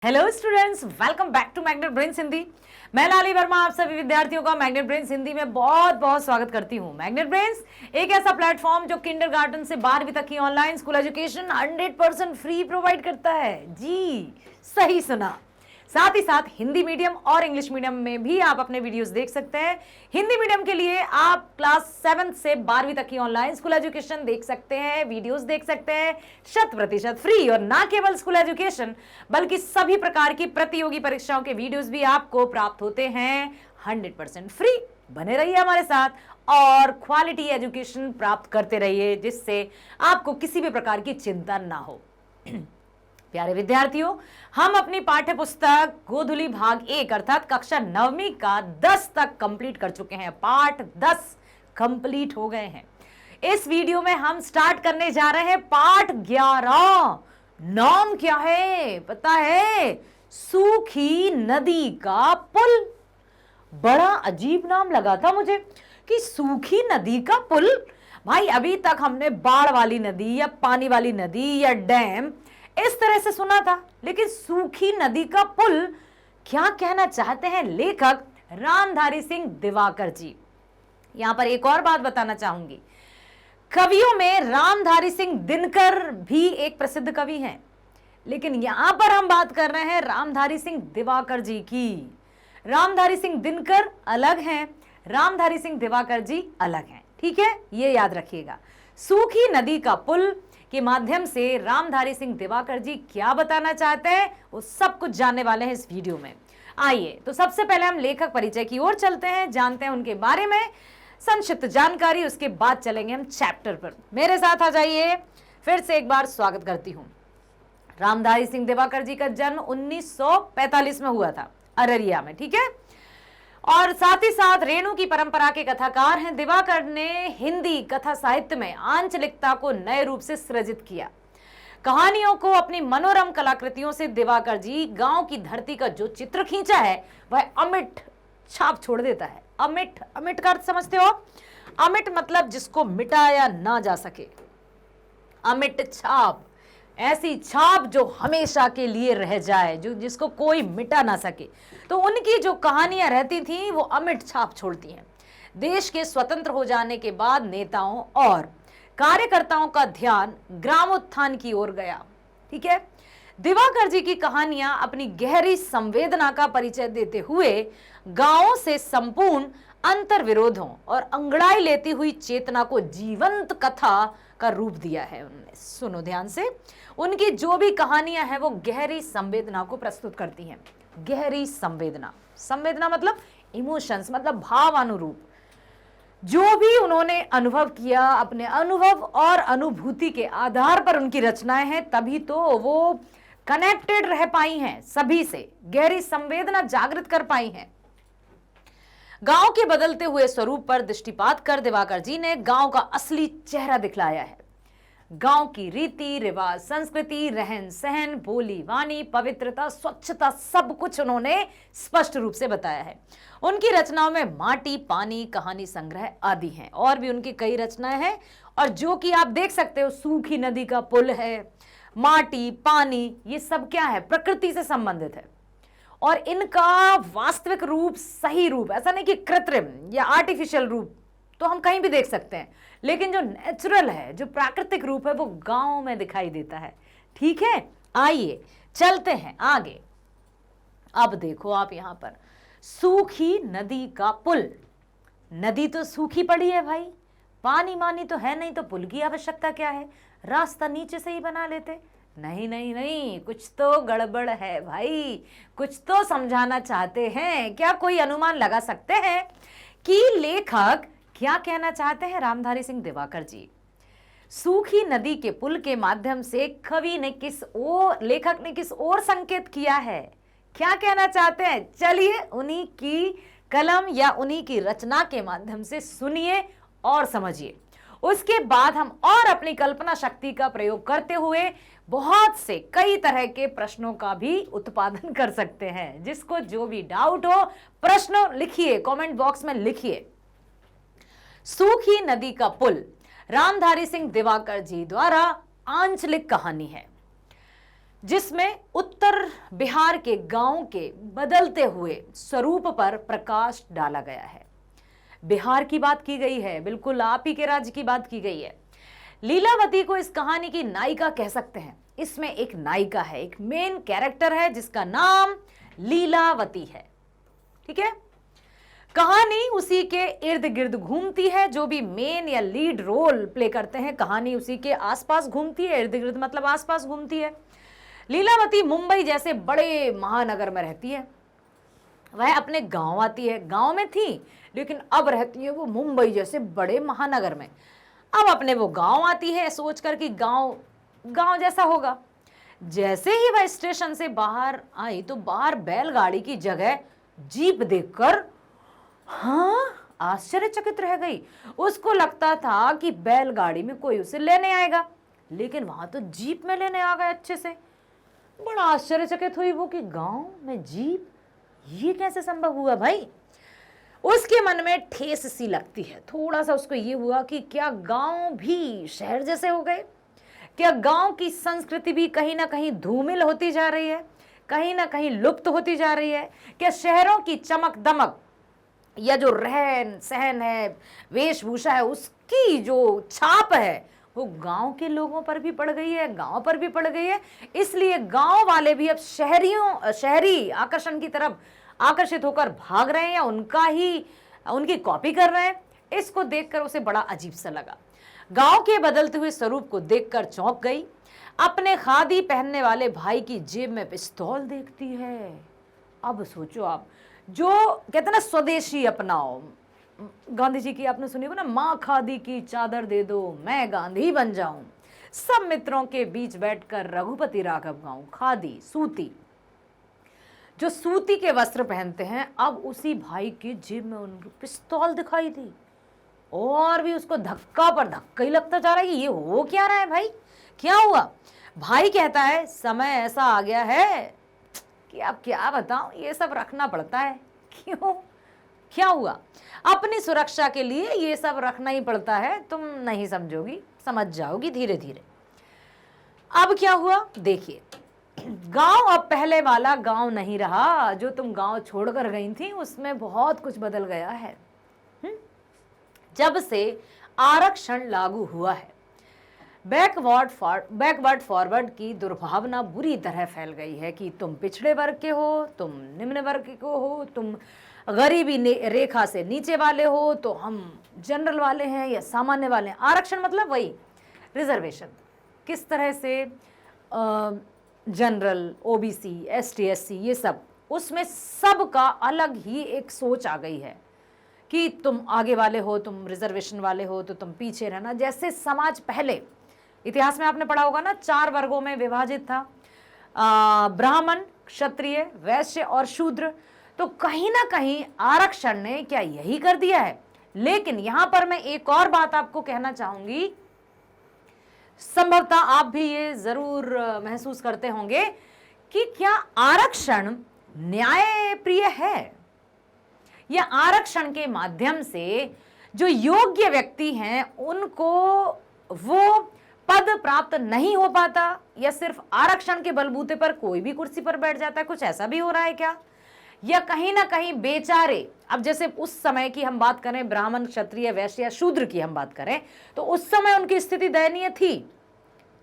Hello students, welcome back to Magnet Brains Hindi. मैं लाली वर्मा आप सभी विद्यार्थियों का मैग्नेट ब्रेन्स हिंदी में बहुत बहुत स्वागत करती हूँ। मैग्नेट ब्रेन्स एक ऐसा प्लेटफॉर्म जो किंडरगार्टन से 12वीं तक की online school education 100% free provide करता है। जी सही सुना। साथ ही साथ हिंदी मीडियम और इंग्लिश मीडियम में भी आप अपने वीडियोस देख सकते हैं। हिंदी मीडियम के लिए आप क्लास 7 से 12वीं तक की ऑनलाइन स्कूल एजुकेशन देख सकते हैं, वीडियोस देख सकते हैं 100% फ्री। और ना केवल स्कूल एजुकेशन बल्कि सभी प्रकार की प्रतियोगी परीक्षाओं के वीडियोस भी आपको प्राप्त होते हैं 100% फ्री। बने रहिए हमारे साथ और क्वालिटी एजुकेशन प्राप्त करते रहिए, जिससे आपको किसी भी प्रकार की चिंता ना हो। प्यारे विद्यार्थियों, हम अपनी पाठ्य पुस्तक गोधुली भाग 1 अर्थात कक्षा 9वीं का 10 तक कंप्लीट कर चुके हैं। पाठ 10 कंप्लीट हो गए हैं। इस वीडियो में हम स्टार्ट करने जा रहे हैं पाठ 11। नाम क्या है पता है? सूखी नदी का पुल। बड़ा अजीब नाम लगा था मुझे कि सूखी नदी का पुल। भाई अभी तक हमने बाढ़ वाली नदी या पानी वाली नदी या डैम इस तरह से सुना था, लेकिन सूखी नदी का पुल क्या कहना चाहते हैं लेखक रामधारी सिंह दिवाकर जी। यहां पर एक और बात बताना चाहूंगी, कवियों में रामधारी सिंह दिनकर भी एक प्रसिद्ध कवि हैं, लेकिन यहां पर हम बात कर रहे हैं रामधारी सिंह दिवाकर जी की। रामधारी सिंह दिनकर अलग हैं, रामधारी सिंह दिवाकर जी अलग हैं। ठीक है, ये याद रखिएगा। सूखी नदी का पुल के माध्यम से रामधारी सिंह दिवाकर जी क्या बताना चाहते हैं वो सब कुछ जानने वाले हैं इस वीडियो में। आइए तो सबसे पहले हम लेखक परिचय की ओर चलते हैं, जानते हैं उनके बारे में संक्षिप्त जानकारी, उसके बाद चलेंगे हम चैप्टर पर। मेरे साथ आ जाइए। फिर से एक बार स्वागत करती हूं। रामधारी सिंह दिवाकर जी का जन्म 1945 में हुआ था अररिया में। ठीक है, और साथ ही साथ रेणु की परंपरा के कथाकार हैं। दिवाकर ने हिंदी कथा साहित्य में आंचलिकता को नए रूप से सृजित किया। कहानियों को अपनी मनोरम कलाकृतियों से दिवाकर जी गांव की धरती का जो चित्र खींचा है वह अमिट छाप छोड़ देता है। अमिट, अमिट का अर्थ समझते हो? अमिट मतलब जिसको मिटाया ना जा सके। अमिट छाप, ऐसी छाप जो हमेशा के लिए रह जाए, जो जिसको कोई मिटा ना सके। तो उनकी जो कहानियां रहती थी वो अमिट छाप छोड़ती हैं। देश के स्वतंत्र हो जाने के बाद नेताओं और कार्यकर्ताओं का ध्यान ग्रामोत्थान की ओर गया। ठीक है, दिवाकर जी की कहानियां अपनी गहरी संवेदना का परिचय देते हुए गांवों से संपूर्ण अंतर विरोधों और अंगड़ाई लेती हुई चेतना को जीवंत कथा का रूप दिया है उन्होंने। सुनो ध्यान से, उनकी जो भी कहानियां हैं वो गहरी संवेदना को प्रस्तुत करती हैं। गहरी संवेदना, संवेदना मतलब इमोशंस, मतलब भावानुरूप। जो भी उन्होंने अनुभव किया, अपने अनुभव और अनुभूति के आधार पर उनकी रचनाएं हैं, तभी तो वो कनेक्टेड रह पाई हैं सभी से, गहरी संवेदना जागृत कर पाई हैं। गांव के बदलते हुए स्वरूप पर दृष्टिपात कर दिवाकर जी ने गांव का असली चेहरा दिखलाया है। गांव की रीति रिवाज, संस्कृति, रहन सहन, बोली वाणी, पवित्रता, स्वच्छता, सब कुछ उन्होंने स्पष्ट रूप से बताया है। उनकी रचनाओं में माटी, पानी, कहानी संग्रह आदि हैं। और भी उनकी कई रचनाएं हैं, और जो कि आप देख सकते हो, सूखी नदी का पुल है, माटी, पानी, ये सब क्या है? प्रकृति से संबंधित है। और इनका वास्तविक रूप, सही रूप, ऐसा नहीं कि कृत्रिम या आर्टिफिशियल रूप तो हम कहीं भी देख सकते हैं, लेकिन जो नेचुरल है, जो प्राकृतिक रूप है, वो गांव में दिखाई देता है। ठीक है, आइए चलते हैं आगे। अब देखो आप यहां पर सूखी नदी का पुल। नदी तो सूखी पड़ी है भाई, पानी मानी तो है नहीं, तो पुल की आवश्यकता क्या है? रास्ता नीचे से ही बना लेते। नहीं नहीं नहीं, कुछ तो गड़बड़ है भाई, कुछ तो समझाना चाहते हैं। क्या कोई अनुमान लगा सकते हैं कि लेखक क्या कहना चाहते हैं? रामधारी सिंह दिवाकर जी सूखी नदी के पुल के माध्यम से कवि ने लेखक ने किस ओर संकेत किया है? क्या कहना चाहते हैं? चलिए उन्हीं की कलम या उन्हीं की रचना के माध्यम से सुनिए और समझिए। उसके बाद हम और अपनी कल्पना शक्ति का प्रयोग करते हुए बहुत से कई तरह के प्रश्नों का भी उत्पादन कर सकते हैं। जिसको जो भी डाउट हो, प्रश्न लिखिए, कमेंट बॉक्स में लिखिए। सूखी नदी का पुल रामधारी सिंह दिवाकर जी द्वारा आंचलिक कहानी है। जिसमें उत्तर बिहार के गांव के बदलते हुए स्वरूप पर प्रकाश डाला गया है। बिहार की बात की गई है, बिल्कुल आप ही के राज्य की बात की गई है। लीलावती को इस कहानी की नायिका कह सकते हैं। इसमें एक नायिका है, एक मेन कैरेक्टर है जिसका नाम लीलावती है। ठीक है, कहानी उसी के इर्द गिर्द घूमती है। जो भी मेन या लीड रोल प्ले करते हैं, कहानी उसी के आसपास घूमती है। इर्द गिर्द मतलब आसपास घूमती है। लीलावती मुंबई जैसे बड़े महानगर में रहती है। वह अपने गांव आती है, गांव में थी लेकिन अब रहती है वो मुंबई जैसे बड़े महानगर में। अब अपने वो गांव आती है सोचकर कि गांव जैसा होगा। जैसे ही वह स्टेशन से बाहर आई तो बाहर बैलगाड़ी की जगह जीप देखकर आश्चर्यचकित रह गई। उसको लगता था कि बैलगाड़ी में कोई उसे लेने आएगा, लेकिन वहां तो जीप में लेने आ गए अच्छे से। बड़ा आश्चर्यचकित हुई वो कि गांव में जीप, ये कैसे संभव हुआ भाई। उसके मन में ठेस सी लगती है। थोड़ा सा उसको ये हुआ कि क्या गांव भी शहर जैसे हो गए, क्या गांव की संस्कृति भी कहीं ना कहीं धूमिल होती जा रही है, कहीं ना कहीं लुप्त होती जा रही है। क्या शहरों की चमक दमक या जो रहन सहन है, वेशभूषा है, उसकी जो छाप है वो गांव के लोगों पर भी पड़ गई है, गांव पर भी पड़ गई है। इसलिए गांव वाले भी अब शहरी आकर्षण की तरफ आकर्षित होकर भाग रहे हैं या उनकी कॉपी कर रहे हैं। इसको देखकर उसे बड़ा अजीब सा लगा। गांव के बदलते हुए स्वरूप को देखकर चौंक गई। अपने खादी पहनने वाले भाई की जेब में पिस्तौल देखती है। अब सोचो आप, जो कहते ना स्वदेशी अपनाओ, गांधी जी की आपने सुनी हो ना, माँ खादी की चादर दे दो मैं गांधी बन जाऊं। सब मित्रों के बीच बैठकर रघुपति राघव गाऊं। खादी, सूती, जो सूती के वस्त्र पहनते हैं, अब उसी भाई की जेब में उनको पिस्तौल दिखाई दी और भी उसको धक्का पर धक्का ही लगता जा रहा है कि ये हो क्या रहा है भाई, क्या हुआ। भाई कहता है समय ऐसा आ गया है कि अब क्या बताऊं, ये सब रखना पड़ता है। क्यों, क्या हुआ? अपनी सुरक्षा के लिए ये सब रखना ही पड़ता है। तुम नहीं समझोगी, समझ जाओगी धीरे धीरे। अब क्या हुआ देखिए, गांव अब पहले वाला गांव नहीं रहा। जो तुम गांव छोड़कर गई थी उसमें बहुत कुछ बदल गया है। जब से आरक्षण लागू हुआ है, बैकवर्ड फॉरवर्ड की दुर्भावना बुरी तरह फैल गई है कि तुम पिछड़े वर्ग के हो, तुम निम्न वर्ग के हो, तुम गरीबी रेखा से नीचे वाले हो, तो हम जनरल वाले हैं या सामान्य वाले हैं। आरक्षण मतलब वही रिजर्वेशन, किस तरह से जनरल, ओबीसी, एसटी, एससी, ये सब, उसमें सबका अलग ही एक सोच आ गई है कि तुम आगे वाले हो, तुम रिजर्वेशन वाले हो तो तुम पीछे रहना। जैसे समाज पहले इतिहास में आपने पढ़ा होगा ना, 4 वर्गों में विभाजित था, ब्राह्मण, क्षत्रिय, वैश्य और शूद्र। तो कहीं ना कहीं आरक्षण ने क्या यही कर दिया है। लेकिन यहां पर मैं एक और बात आपको कहना चाहूंगी, संभवतः आप भी ये जरूर महसूस करते होंगे कि क्या आरक्षण न्यायप्रिय है, या आरक्षण के माध्यम से जो योग्य व्यक्ति हैं उनको वो पद प्राप्त नहीं हो पाता, या सिर्फ आरक्षण के बलबूते पर कोई भी कुर्सी पर बैठ जाता है। कुछ ऐसा भी हो रहा है क्या, या कहीं ना कहीं बेचारे, अब जैसे उस समय की हम बात करें, ब्राह्मण, क्षत्रिय, वैश्य या शूद्र की हम बात करें, तो उस समय उनकी स्थिति दयनीय थी।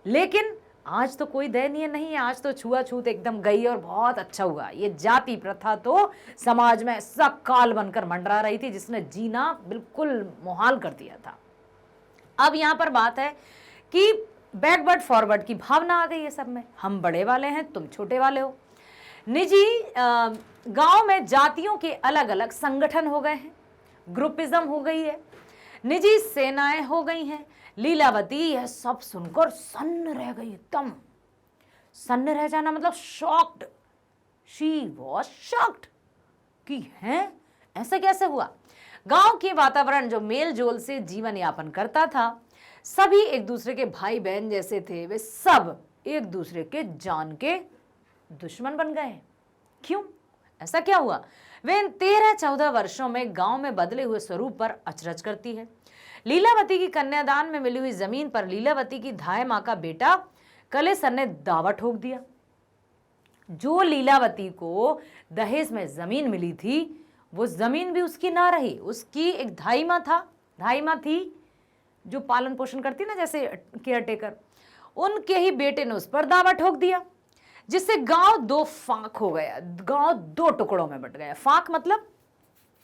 लेकिन आज तो कोई दयनीय नहीं है। आज तो छुआछूत एकदम गई और बहुत अच्छा हुआ। ये जाति प्रथा तो समाज में ऐसा काल बनकर मंडरा रही थी जिसने जीना बिल्कुल मुहाल कर दिया था। अब यहां पर बात है कि बैकवर्ड फॉरवर्ड की भावना आ गई है सब में। हम बड़े वाले हैं, तुम छोटे वाले हो। निजी गांव में जातियों के अलग अलग संगठन हो गए हैं, ग्रुपिज्म हो गई है, निजी सेनाएं हो गई हैं। लीलावती यह सब सुनकर सन्न रह गई, एकदम सन्न रह जाना मतलब शॉक्ड। शी वॉज शॉक्ड कि हैं, ऐसा कैसे हुआ। गांव के वातावरण जो मेल जोल से जीवन यापन करता था, सभी एक दूसरे के भाई बहन जैसे थे, वे सब एक दूसरे के जान के दुश्मन बन गए। क्यों, ऐसा क्या हुआ। वे इन 13-14 वर्षों में गांव में बदले हुए स्वरूप पर अचरज करती है। लीलावती की कन्यादान में मिली हुई जमीन पर लीलावती की धाय मां का बेटा कलेसर ने दावा ठोक दिया। जो लीलावती को दहेज में जमीन मिली थी वो जमीन भी उसकी ना रही, उसकी एक धाई माँ थी जो पालन पोषण करती ना, जैसे केयर टेकर, उनके ही बेटे ने उस पर दावा ठोक दिया, जिससे गांव दो फाक हो गया, गांव दो टुकड़ों में बट गया। फाक मतलब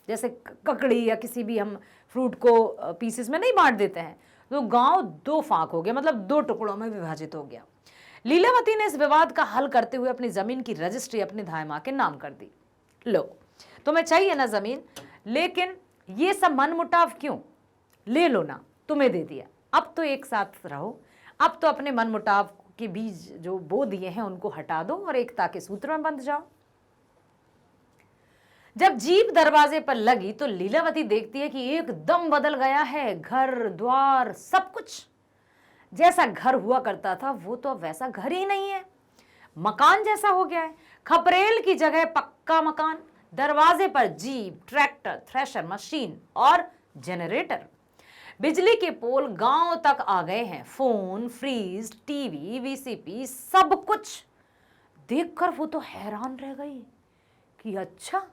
जैसे ककड़ी या किसी भी हम फ्रूट को पीसेस में नहीं बांट देते हैं, तो गांव दो फाक हो गया, मतलब दो टुकड़ों में विभाजित हो गया। लीलावती ने इस विवाद का हल करते हुए अपनी जमीन की रजिस्ट्री अपनी धाई मां के नाम कर दी। लो, तुम्हें चाहिए ना जमीन, लेकिन ये सब मनमुटाव क्यों? ले लो ना, तुम्हें दे दिया, अब तो एक साथ रहो, अब तो अपने मनमुटाव के बीज जो बो दिए हैं उनको हटा दो और एकता के सूत्र में बंध जाओ। जब जीप दरवाजे पर लगी तो लीलावती देखती है कि एकदम बदल गया है, घर द्वार सब कुछ। जैसा घर हुआ करता था वो तो अब वैसा घर ही नहीं है, मकान जैसा हो गया है। खपरेल की जगह पक्का मकान, दरवाजे पर जीप, ट्रैक्टर, थ्रेशर मशीन और जनरेटर। बिजली के पोल गांव तक आ गए हैं, फोन, फ्रीज, टीवी, वीसीपी, सब कुछ। देखकर वो तो हैरान रह गई कि अच्छा,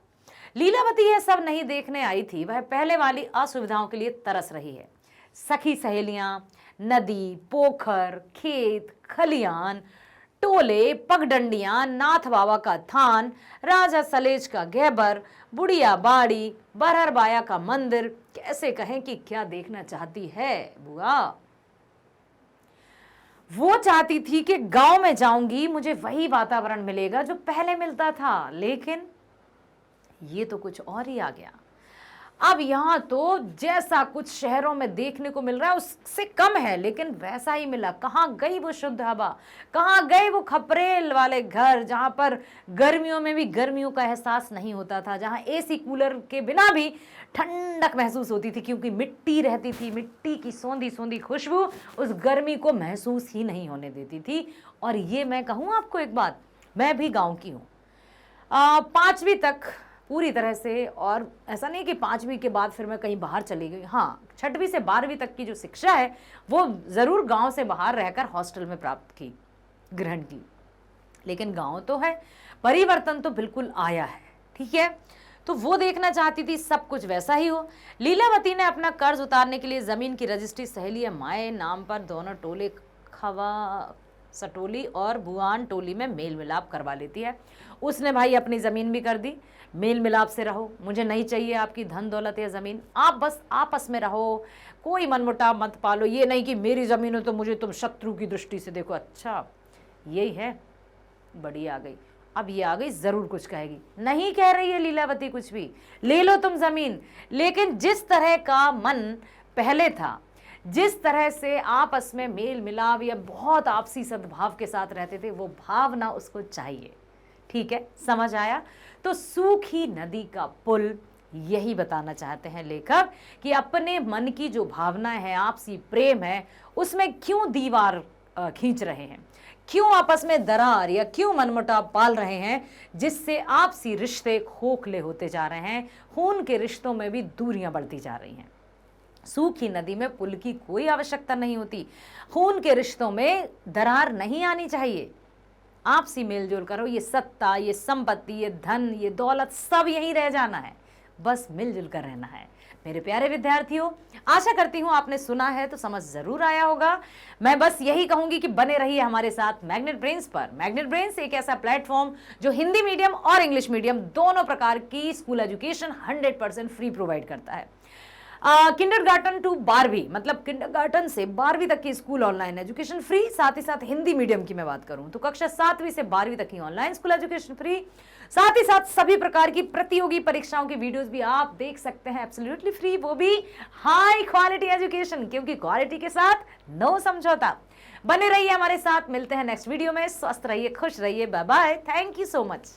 लीलावती यह सब नहीं देखने आई थी, वह पहले वाली असुविधाओं के लिए तरस रही है। सखी सहेलियां, नदी, पोखर, खेत, खलियान, टोले, पगडंडियां, नाथ बाबा का थान, राजा सलेज का गहबर, बुढ़िया बाड़ी, बरहर बाया का मंदिर, कैसे कहें कि क्या देखना चाहती है बुआ। वो चाहती थी कि गांव में जाऊंगी, मुझे वही वातावरण मिलेगा जो पहले मिलता था, लेकिन ये तो कुछ और ही आ गया। अब यहां तो जैसा कुछ शहरों में देखने को मिल रहा है उससे कम है, लेकिन वैसा ही मिला। कहां गई वो शुद्ध हवा, कहां गए वो खपरेल वाले घर जहां पर गर्मियों में भी गर्मियों का एहसास नहीं होता था, जहां एसी कूलर के बिना भी ठंडक महसूस होती थी, क्योंकि मिट्टी रहती थी, मिट्टी की सौंधी सौंधी खुशबू उस गर्मी को महसूस ही नहीं होने देती थी। और ये मैं कहूँ आपको एक बात, मैं भी गाँव की हूँ, 5वीं तक पूरी तरह से, और ऐसा नहीं कि 5वीं के बाद फिर मैं कहीं बाहर चली गई। हाँ, 6वीं से 12वीं तक की जो शिक्षा है वो ज़रूर गांव से बाहर रहकर हॉस्टल में प्राप्त की, ग्रहण की, लेकिन गांव तो है, परिवर्तन तो बिल्कुल आया है। ठीक है, तो वो देखना चाहती थी सब कुछ वैसा ही हो। लीलावती ने अपना कर्ज उतारने के लिए ज़मीन की रजिस्ट्री सहेली माए नाम पर दोनों टोले खवा सटोली और बुआन टोली में मेल मिलाप करवा लेती है। उसने भाई अपनी ज़मीन भी कर दी, मेल मिलाप से रहो, मुझे नहीं चाहिए आपकी धन दौलत या ज़मीन, आप बस आपस में रहो, कोई मनमुटाव मत पालो, ये नहीं कि मेरी ज़मीन हो तो मुझे तुम शत्रु की दृष्टि से देखो। अच्छा यही है, बड़ी आ गई, अब ये आ गई ज़रूर कुछ कहेगी। नहीं कह रही है लीलावती कुछ भी, ले लो तुम ज़मीन, लेकिन जिस तरह का मन पहले था, जिस तरह से आपस में मेल मिलाप या बहुत आपसी सद्भाव के साथ रहते थे, वो भावना उसको चाहिए। ठीक है, समझ आया? तो सूखी नदी का पुल यही बताना चाहते हैं लेखक कि अपने मन की जो भावना है, आपसी प्रेम है, उसमें क्यों दीवार खींच रहे हैं, क्यों आपस में दरार या क्यों मनमुटाव पाल रहे हैं, जिससे आपसी रिश्ते खोखले होते जा रहे हैं, खून के रिश्तों में भी दूरियां बढ़ती जा रही हैं। सूखी नदी में पुल की कोई आवश्यकता नहीं होती, खून के रिश्तों में दरार नहीं आनी चाहिए। आपसी मेलजोल करो, ये सत्ता, ये संपत्ति, ये धन, ये दौलत सब यहीं रह जाना है, बस मिलजुल कर रहना है। मेरे प्यारे विद्यार्थियों, आशा करती हूँ आपने सुना है तो समझ जरूर आया होगा। मैं बस यही कहूंगी कि बने रहिए हमारे साथ मैग्नेट ब्रेन्स पर। मैग्नेट ब्रेन्स एक ऐसा प्लेटफॉर्म जो हिंदी मीडियम और इंग्लिश मीडियम दोनों प्रकार की स्कूल एजुकेशन 100% फ्री प्रोवाइड करता है। किंडरगार्टन टू 12वीं, मतलब किंडरगार्टन से 12वीं तक की स्कूल ऑनलाइन एजुकेशन फ्री, साथ ही साथ हिंदी मीडियम की मैं बात करूं तो कक्षा 7वीं से 12वीं तक की ऑनलाइन स्कूल एजुकेशन फ्री, साथ ही साथ सभी प्रकार की प्रतियोगी परीक्षाओं की वीडियोस भी आप देख सकते हैं एब्सोल्युटली फ्री, वो भी हाई क्वालिटी एजुकेशन, क्योंकि क्वालिटी के साथ नो समझौता। बने रहिए हमारे साथ, मिलते हैं नेक्स्ट वीडियो में। स्वस्थ रहिए, खुश रहिए, bye bye, thank you so much.